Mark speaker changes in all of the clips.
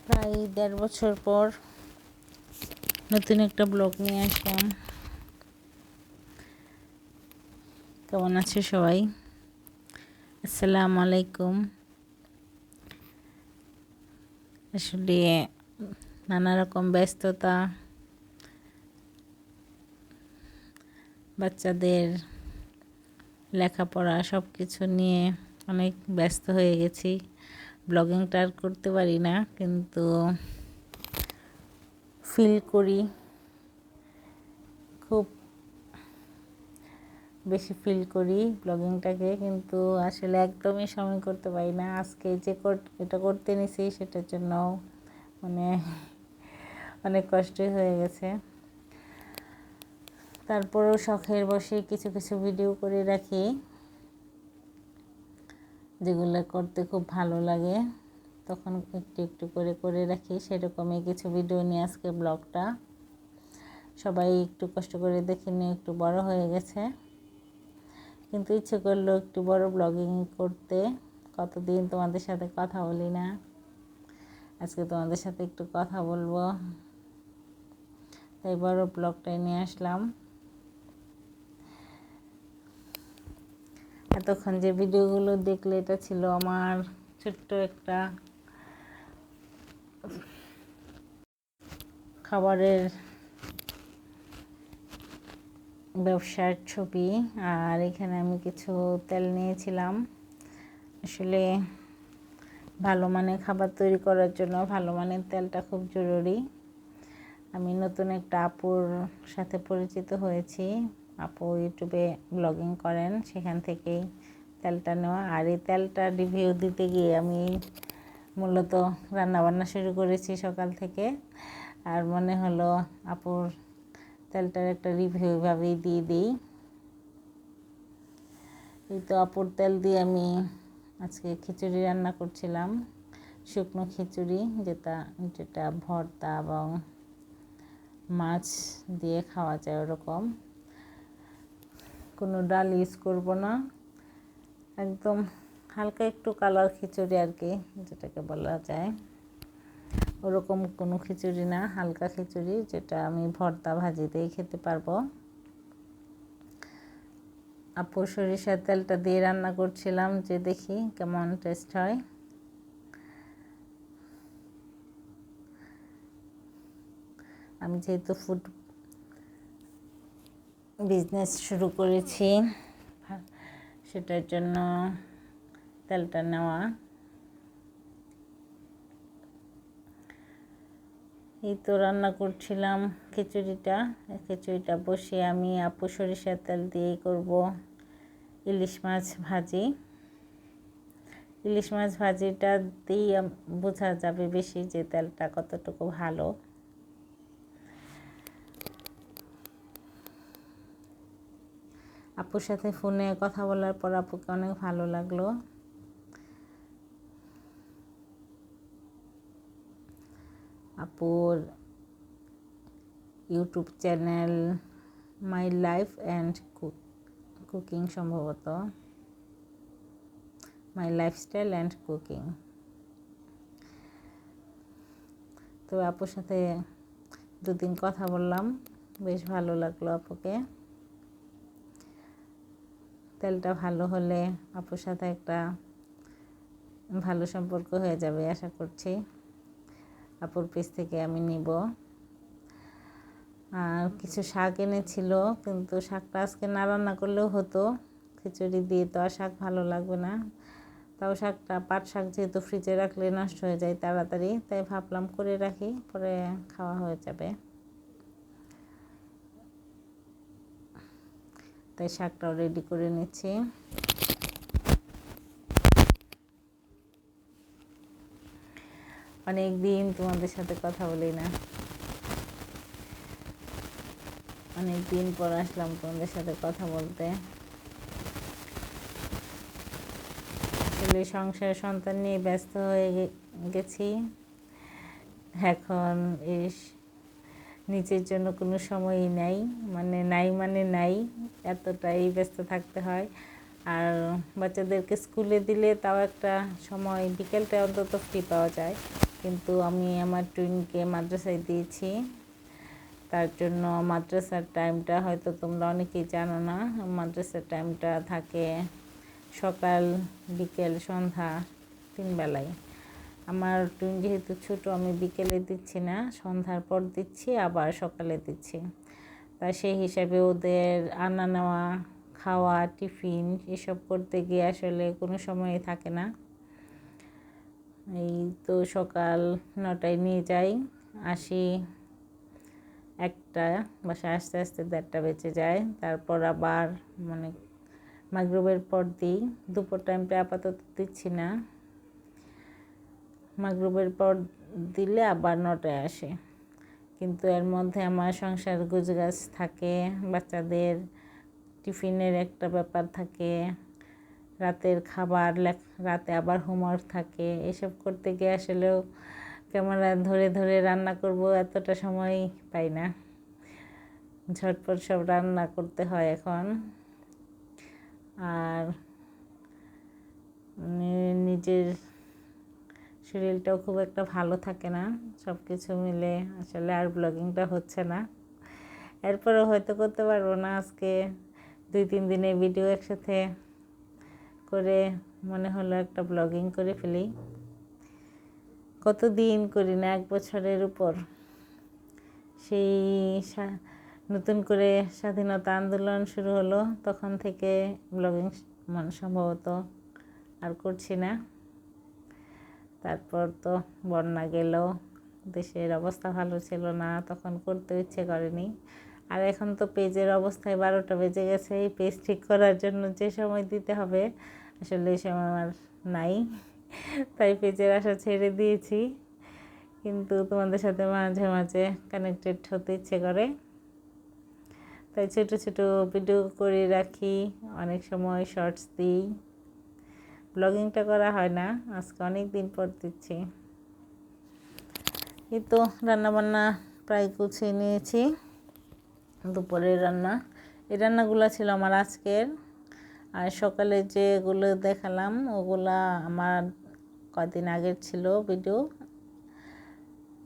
Speaker 1: প্রায় ১.৫ বছর পর নতুন একটা ব্লগ নিয়ে আসলাম। কেমন আছে সবাই? আসসালামু আলাইকুম। আসলে নানা রকম ব্যস্ততা, বাচ্চাদের লেখাপড়া সব কিছু নিয়ে অনেক ব্যস্ত হয়ে গেছি। ব্লগিংটা আর করতে পারি না, কিন্তু ফিল করি, খুব বেশি ফিল করি ব্লগিংটাকে, কিন্তু আসলে একদমই সময় করতে পারি না। আজকে যে এটা করতে নিছি সেটার জন্য মানে অনেক কষ্টই হয়ে গেছে। তারপরেও শখের বসে কিছু কিছু ভিডিও করে রাখি, যেগুলো করতে খুব ভালো লাগে, তখন একটু একটু করে করে রাখি। সেরকমই কিছু ভিডিও নিয়ে আজকে ব্লগটা। সবাই একটু কষ্ট করে দেখে নিয়ে একটু বড় হয়ে গেছে, কিন্তু ইচ্ছে করলো একটু বড় ব্লগিং করতে। কতদিন তোমাদের সাথে কথা বলি না, আজকে তোমাদের সাথে একটু কথা বলবো, তাই বড় ব্লগটাই নিয়ে আসলাম। এতক্ষণ যে ভিডিওগুলো দেখলে এটা ছিল আমার ছোট্ট একটা খাবারের ব্যবসার ছবি, আর এখানে আমি কিছু তেল নিয়েছিলাম। আসলে ভালো মানের খাবার তৈরি করার জন্য ভালো মানের তেলটা খুব জরুরি। আমি নতুন একটা আপুর সাথে পরিচিত হয়েছি। আপু ইউটিউবে ব্লগিং করেন, সেখান থেকেই তেলটা নেওয়া। আর এই তেলটা রিভিউ দিতে গিয়ে আমি মূলত রান্নাবান্না শুরু করেছি সকাল থেকে, আর মনে হলো আপুর তেলটার একটা রিভিউ এভাবেই দিয়ে দিই। এই তো আপুর তেল দিয়ে আমি আজকে খিচুড়ি রান্না করছিলাম, শুকনো খিচুড়ি, যেটা ভর্তা এবং মাছ দিয়ে খাওয়া যায় ওরকম। কোনো ডাল ইউজ করব না, একদম হালকা একটু কালার খিচুড়ি আর কি, যেটাকে বলা যায়। ওরকম কোনো খিচুড়ি না, হালকা খিচুড়ি, যেটা আমি ভর্তা ভাজি দিয়ে খেতে পারবো। আপু সরিষার তেলটা দিয়ে রান্না করছিলাম, যে দেখি কেমন টেস্ট হয়। আমি যেহেতু ফুড বিজনেস শুরু করেছি, সেটার জন্য তেলটা নেওয়া। এই তো রান্না করছিলাম খিচুড়িটা বসিয়ে আমি আপু সরিষার তেল দিয়েই করব ইলিশ মাছ ভাজি। ইলিশ মাছ ভাজিটা দিয়ে বোঝা যাবে বেশি যে তেলটা কতটুকু ভালো। আপুর সাথে ফোনে কথা বলার পর আপুকে অনেক ভালো লাগলো। আপুর YouTube channel my life and cooking, সম্ভবত মাই লাইফস্টাইল অ্যান্ড কুকিং। তো আপুর সাথে দুদিন কথা বললাম, বেশ ভালো লাগলো আপুকে। তেলটা ভালো হলে আপুর সাথে একটা ভালো সম্পর্ক হয়ে যাবে আশা করছি। আপুর পেজ থেকে আমি নিব। আর কিছু শাক এনেছিল, কিন্তু শাকটা আজকে না রান্না করলেও হতো, খিচুড়ি দিয়ে তো আর শাক ভালো লাগবে না। তাও শাকটা, পাট শাক যেহেতু ফ্রিজে রাখলে নষ্ট হয়ে যায় তাড়াতাড়ি, তাই ভাবলাম করে রাখি, পরে খাওয়া হয়ে যাবে। তাই শাকটাও রেডি করে নিচ্ছি। অনেক দিন তোমাদের সাথে কথা বলি না, অনেক দিন পর আসলাম তোমাদের সাথে কথা বলতে। আসলে সংসার সন্তান নিয়ে ব্যস্ত হয়ে গেছি এখন। নিজের জন্য কোনো সময়ই নাই, নাই, এতটাই ব্যস্ত থাকতে হয়। আর বাচ্চাদেরকে স্কুলে দিলে তাও একটা সময়, বিকেলটা অন্তত ফ্রি পাওয়া যায়। কিন্তু আমি আমার টুইনকে মাদ্রাসায় দিয়েছি, তার জন্য মাদ্রাসার টাইমটা হয়তো তোমরা অনেকেই জানো না। মাদ্রাসার টাইমটা থাকে সকাল, বিকেল, সন্ধ্যা 3 বেলায়। আমার টুইন যেহেতু ছোটো, আমি বিকেলে দিচ্ছি না, সন্ধ্যার পর দিচ্ছি, আবার সকালে দিচ্ছি। তা সেই হিসাবে ওদের আনা নেওয়া, খাওয়া, টিফিন এসব করতে গিয়ে আসলে কোনো সময়ই থাকে না। এই তো সকাল 9টায় নিয়ে যাই, আসি 1টা, বাসায় আস্তে আস্তে 1:30 বেজে যায়। তারপর আবার মানে মাগরিবের পর দিই। দুপুর টাইমটা আপাতত দিচ্ছি না, মাগরিবের পর দিলে আবার 9টায় আসে। কিন্তু এর মধ্যে আমার সংসার গোছগাছ থাকে, বাচ্চাদের টিফিনের একটা ব্যাপার থাকে, রাতের খাবার, রাতে আবার হোমওয়ার্ক থাকে। এসব করতে গিয়ে আসলেও ক্যামেরা ধরে ধরে রান্না করব এতটা সময় পাই না, ঝটপট সব রান্না করতে হয় এখন। আর নিজের শরীরটাও খুব একটা ভালো থাকে না, সব কিছু মিলে আসলে আর ব্লগিংটা হচ্ছে না। এরপরও হয়তো করতে পারবো না, আজকে 2-3 দিনের ভিডিও একসাথে করে মনে হলো একটা ব্লগিং করে ফেলি। কতদিন করি না, 1 বছরের উপর। সেই নতুন করে স্বাধীনতা আন্দোলন শুরু হলো তখন থেকে ব্লগিং সম্ভবত আর করছি না। তারপর তো বন্যা গেল, দেশের অবস্থা ভালো ছিল না, তখন করতে ইচ্ছে করেনি। আর এখন তো পেজের অবস্থায় 12টা বেজে গেছে। এই পেজ ঠিক করার জন্য যে সময় দিতে হবে আসলে এই সময় আমার নাই, তাই পেজের আশা ছেড়ে দিয়েছি। কিন্তু তোমাদের সাথে মাঝে মাঝে কানেক্টেড হতে ইচ্ছে করে, তাই ছোট ছোট ভিডিও করে রাখি, অনেক সময় শর্টস দিই। ব্লগিংটা করা হয় না, আজকে অনেক দিন পর দিচ্ছি। এই তো রান্নাবান্না প্রায় গুছিয়ে নিয়েছি। দুপুরের রান্না, এই রান্নাগুলো ছিল আমার আজকের। আর সকালে যেগুলো দেখালাম ওগুলা আমার কদিন আগের ছিল ভিডিও।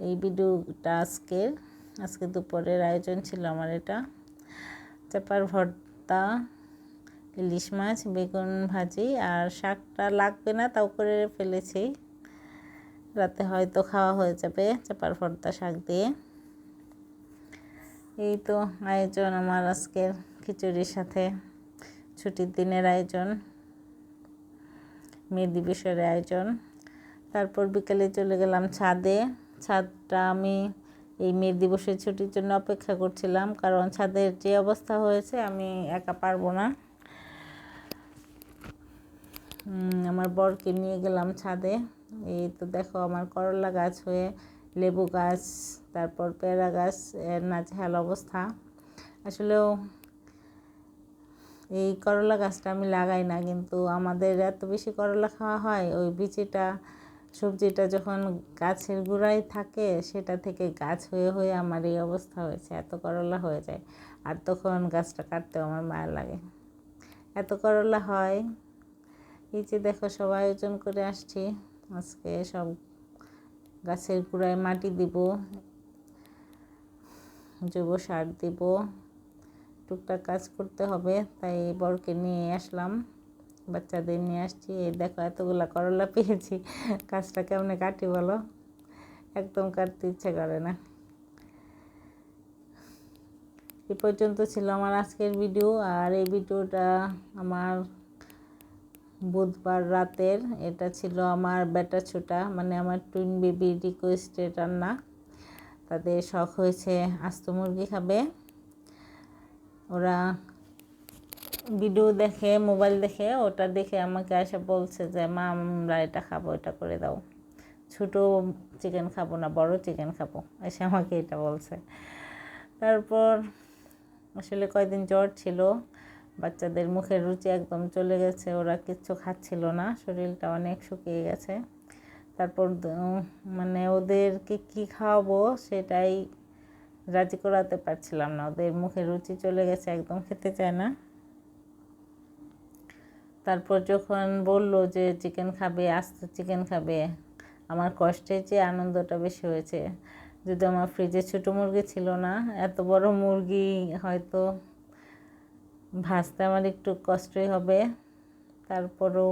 Speaker 1: এই ভিডিওটা আজকে দুপুরের আয়োজন ছিল আমার এটা। চাপার ভর্তা, ইলিশ মাছ, বেগুন ভাজি, আর শাকটা লাগবে না তাও করে ফেলেছি, রাতে হয়তো খাওয়া হয়ে যাবে চাপার ভর্তা শাক দিয়ে। এই তো আয়োজন আমার আজকের খিচুড়ির সাথে। ছুটির দিনের আয়োজন, মে দিবসের আয়োজন। তারপর বিকেলে চলে গেলাম ছাদে। ছাদটা আমি এই মে দিবসের ছুটির জন্য অপেক্ষা করছিলাম, কারণ ছাদের যে অবস্থা হয়েছে আমি একা পারবো না। আমার বরকে নিয়ে গেলাম ছাদে। এই তো দেখো আমার করলা গাছ হয়ে লেবু গাছ, তারপর পেয়ারা গাছ, এর নাজেহাল অবস্থা। আসলেও এই করলা গাছটা আমি লাগাই না, কিন্তু আমাদের এত বেশি করলা খাওয়া হয়, ওই বিচিটা, সবজিটা যখন গাছের গোড়ায় থাকে সেটা থেকে গাছ হয়ে হয়ে আমার এই অবস্থা হয়েছে, এত করলা হয়ে যায়। আর তখন গাছটা কাটতেও আমার মায়া লাগে, এত করলা হয়। এই যে দেখো সব আয়োজন করে আসছি, আজকে সব গাছের গোড়ায় মাটি দিব, জৈব সার দিব, টুকটাক কাজ করতে হবে, তাই বরকে নিয়ে আসলাম, বাচ্চাদের নিয়ে আসছি। এই দেখো এতগুলা করলা পেয়েছি, কাজটা কেমনে কাটি বলো, একদম কাটতে ইচ্ছে করে না। এই পর্যন্ত ছিল আমার আজকের ভিডিও। আর এই ভিডিওটা আমার বুধবার রাতের, এটা ছিল আমার বেটা ছোটা, মানে আমার টুইন বেবি রিকোয়েস্টেড রান্না। তাদের শখ হয়েছে আস্ত মুরগি খাবে, ওরা ভিডিও দেখে, মোবাইল দেখে, ওটা দেখে আমাকে এসে বলছে যে মা আমরা এটা খাবো, এটা করে দাও। ছোটো চিকেন খাবো না, বড় চিকেন খাবো, এসে আমাকে এটা বলছে। তারপর আসলে কয়দিন জ্বর ছিল, বাচ্চাদের মুখের রুচি একদম চলে গেছে, ওরা কিচ্ছু খাচ্ছিল না, শরীরটা অনেক শুকিয়ে গেছে। তারপর মানে ওদেরকে কী খাওয়াবো সেটাই রাজি করাতে পারছিলাম না, ওদের মুখের রুচি চলে গেছে, একদম খেতে চায় না। তারপর যখন বলল যে চিকেন খাবে, আস্ত চিকেন খাবে, আমার কষ্টের চেয়ে আনন্দটা বেশি হয়েছে। যদি আমার ফ্রিজে ছোটো মুরগি ছিল না, এত বড় মুরগি হয়তো ভাজতে আমার একটু কষ্টই হবে। তারপরেও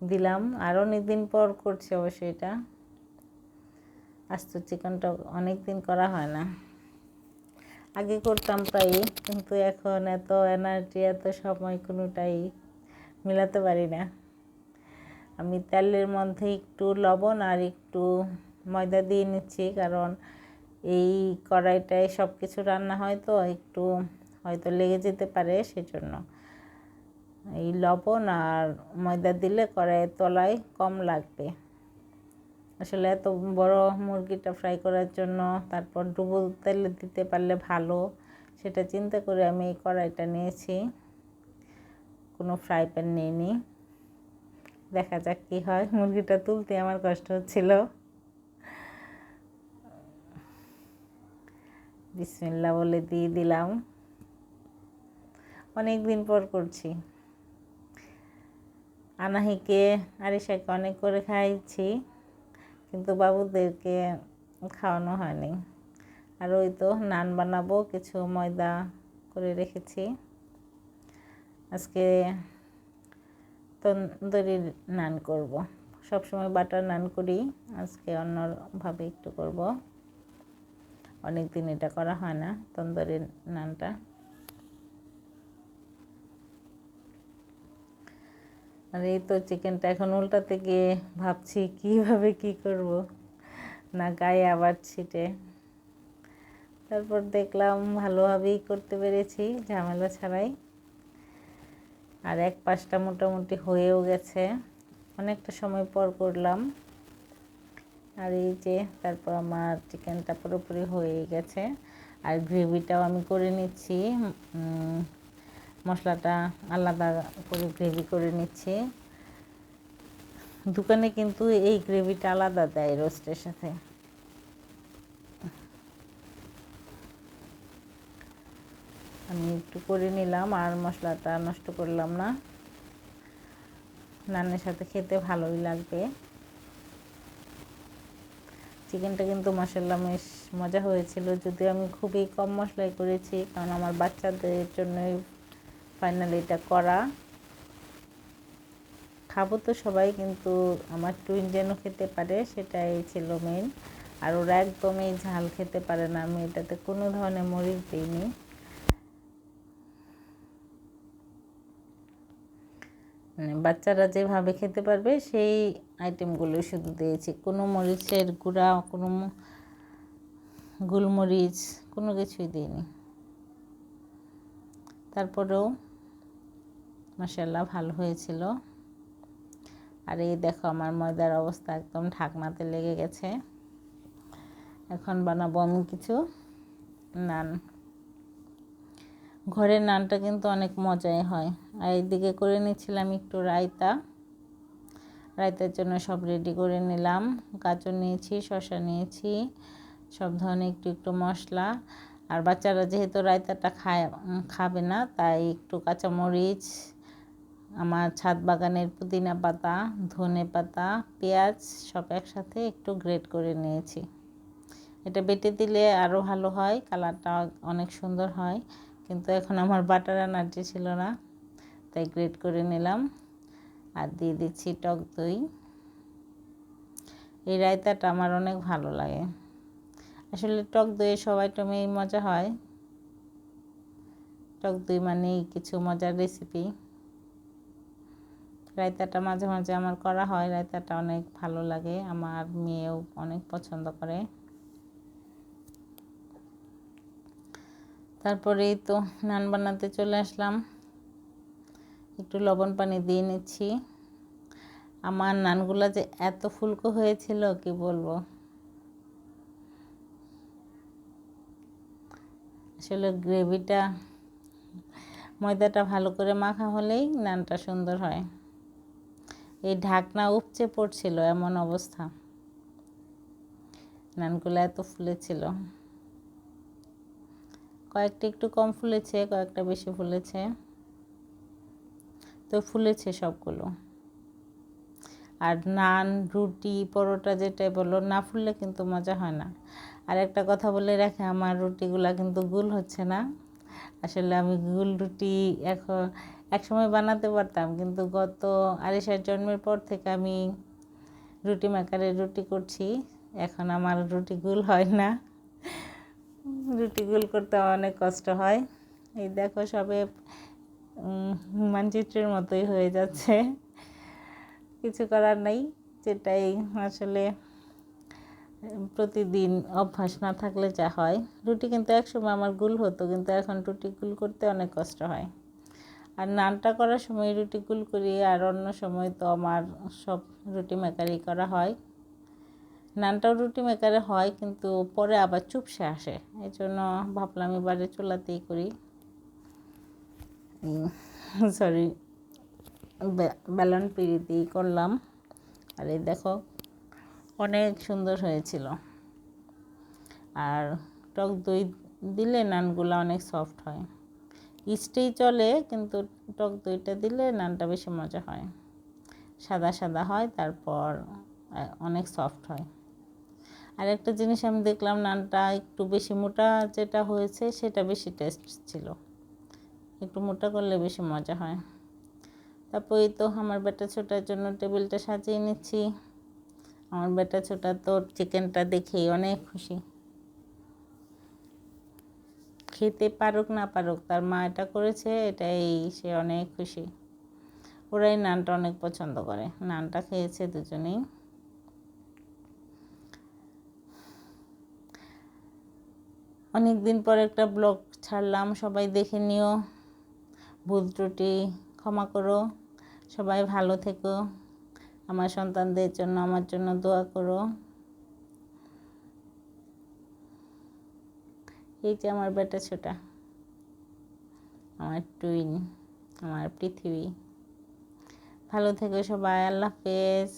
Speaker 1: দিলাম। আর অনেক দিন পর করছি অবশ্য এটা। আস্ত চিকেনটা অনেক দিন করা হয় না, আগে করতাম প্রায়ই, কিন্তু এখন এত এনার্জি এত সময় কোনোটাই মিলাতে পারি না। আমি তেলের মধ্যে একটু লবণ আর একটু ময়দা দিয়ে নিচ্ছি, কারণ এই কড়াইটায় সব কিছু রান্না হয় তো একটু হয়তো লেগে যেতে পারে, সেজন্য এই লবণ আর ময়দা দিলে কড়াইয়ের তলায় কম লাগবে। আসলে এত বড় মুরগিটা ফ্রাই করার জন্য তারপর ডুবো তেলে দিতে পারলে ভালো, সেটা চিন্তা করে আমি এই কড়াইটা নিয়েছি, কোনো ফ্রাই প্যান নিইনি। দেখা যাক কী হয়। মুরগিটা তুলতে আমার কষ্ট হচ্ছিল। বিসমিল্লাহ বলে দিয়ে দিলাম। অনেক দিন পর করছি। আনাহিকে আরিশাকে অনেক করে খাইছি, কিন্তু বাবুদেরকে খাওয়ানো হয়নি। আর ওই তো নান বানাবো, কিছু ময়দা করে রেখেছি। আজকে তন্দুরি নান করব। সবসময় বাটার নান করি, আজকে অন্যভাবে একটু করব। অনেক দিন এটা করা হয় না, তন্দুরি নানটা। আর এই তো চিকেনটা এখন উল্টাতে গিয়ে ভাবছি কিভাবে কি করব, না গায়ে আবার ছিটে। তারপর দেখলাম ভালোভাবেই করতে পেরেছি, ঝামেলা ছাড়াই। আর এক পাশটা মোটামুটি হয়েও গেছে, অনেকটা সময় পর করলাম। আর এই যে তারপর আমার চিকেনটা পুরোপুরি হয়ে গেছে। আর গ্রেভিটাও আমি করে নিচ্ছি, মশলাটা আলাদা করে গ্রেভি করে নিচ্ছি। দোকানে কিন্তু এই গ্রেভিটা আলাদা দেয় রোস্টের সাথে। আমি একটু করে নিলাম, আর মশলাটা নষ্ট করলাম না, নানের সাথে খেতে ভালোই লাগবে। চিকেনটা কিন্তু মাশাআল্লাহ বেশ মজা হয়েছিল, যদিও আমি খুবই কম মশলায় করেছি, কারণ আমার বাচ্চাদের জন্যই ফাইনালি এটা করা। খাবো তো সবাই, কিন্তু আমার টুইন যেন খেতে পারে সেটাই ছিল মেন। আর ওরা একদমই ঝাল খেতে পারে না, আমি এটাতে কোনো ধরনের মরিচ দিইনি। বাচ্চারা যেভাবে খেতে পারবে সেই আইটেমগুলো শুধু দিয়েছি, কোনো মরিচের গুঁড়া, কোনো গোলমরিচ, কোনো কিছুই দিইনি। তারপরেও মাশাআল্লাহ ভালো হয়েছিল। আর এই দেখো আমার ময়দার অবস্থা একদম ঢাকনাতে লেগে গেছে। এখন বানাবো আমি কিছু নান। ঘরের নানটা কিন্তু অনেক মজাই হয়। আর এইদিকে করে নিচ্ছিলাম একটু রায়তা। রায়তার জন্য সব রেডি করে নিলাম। গাজর নিয়েছি, শসা নিয়েছি, সব ধরনের একটু একটু মশলা। আর বাচ্চারা যেহেতু রায়তাটা খাবে না, তাই একটু কাঁচামরিচ, আমার ছাদ বাগানের পুদিনা পাতা, ধনে পাতা, পেঁয়াজ সব একসাথে একটু গ্রেট করে নিয়েছি। এটা বেটে দিলে আরও ভালো হয়, কালারটা অনেক সুন্দর হয়, কিন্তু এখন আমার বাটার এনার্জি ছিল না, তাই গ্রেট করে নিলাম। আর দিয়ে দিচ্ছি টক দই। এই রায়তাটা আমার অনেক ভালো লাগে। আসলে টক দইয়ে সব আইটেমেই মজা হয়, টক দই মানেই কিছু মজার রেসিপি। রায়তাটা মাঝে মাঝে আমার করা হয়, রায়তাটা অনেক ভালো লাগে, আমার মেয়েও অনেক পছন্দ করে। তারপরেই তো নান বানাতে চলে আসলাম। একটু লবণ পানি দিয়ে নিচ্ছি। আমার নানগুলো যে এত ফুলকো হয়েছিল কি বলবো। আসলে গ্রেভিটা, ময়দাটা ভালো করে মাখা হলেই নানটা সুন্দর হয়। এই ঢাকনা উপচে পড়ছিল, এমন অবস্থা, নানগুলো এত ফুলেছিল। কয়েকটা একটু কম ফুলেছে, কয়েকটা বেশি ফুলেছে, তো ফুলেছে সবগুলো। আর নান, রুটি, পরোটা যেটাই বলো, না ফুললে কিন্তু মজা হয় না। আর একটা কথা বলে রাখে, আমার রুটিগুলা কিন্তু গোল হচ্ছে না। আসলে আমি গোল রুটি এখন একসময় বানাতে পারতাম, কিন্তু গত আরিশার জন্মের পর থেকে আমি রুটি মেকারে রুটি করছি, এখন আমার রুটি গোল হয় না। রুটি গোল করতে অনেক কষ্ট হয়। এই দেখো সবে মানচিত্রের মতোই হয়ে যাচ্ছে, কিছু করার নেই। যেটাই আসলে প্রতিদিন অভ্যাস না থাকলে যা হয়। রুটি কিন্তু একসময় আমার গোল হতো, কিন্তু এখন রুটি গোল করতে অনেক কষ্ট হয়। আর নানটা করার সময় রুটি গোল করি, আর অন্য সময় তো আমার সব রুটি মেকারই করা হয়। নানটাও রুটি মেকারে হয়, কিন্তু পরে আবার চুপসে আসে, এই জন্য ভাবলাম এবারে চুলাতেই করি। সরি, বেলন পিড়িতেই করলাম। আর এই দেখো অনেক সুন্দর হয়েছিল। আর টক দই দিলে নানগুলো অনেক সফট হয়। ইস্টেই চলে, কিন্তু টক দইটা দিলে নানটা বেশি মজা হয়, সাদা সাদা হয়, তারপর অনেক সফট হয়। আর একটা জিনিস আমি দেখলাম, নানটা একটু বেশি মোটা যেটা হয়েছে সেটা বেশি টেস্ট ছিল, একটু মোটা করলে বেশি মজা হয়। তারপর এই তো আমার বেটা ছোটার জন্য টেবিলটা সাজিয়ে নিচ্ছি। আমার বেটা ছোটা তো চিকেনটা দেখেই অনেক খুশি। খেতে পারুক না পারুক, তার মা এটা করেছে, এটাই সে অনেক খুশি। ওরাই নানটা অনেক পছন্দ করে, নানটা খেয়েছে দুজনেই। অনেক দিন পর একটা ব্লগ ছাড়লাম, সবাই দেখে নিও। ভুল ত্রুটি ক্ষমা করো। সবাই ভালো থেকো। আমার সন্তানদের জন্য, আমার জন্য দোয়া করো। এই যে আমার বেটা ছোটা, আমার টুইন, আমার পৃথিবী। ভালো থেকো সবাই, আল্লাহ হাফেজ।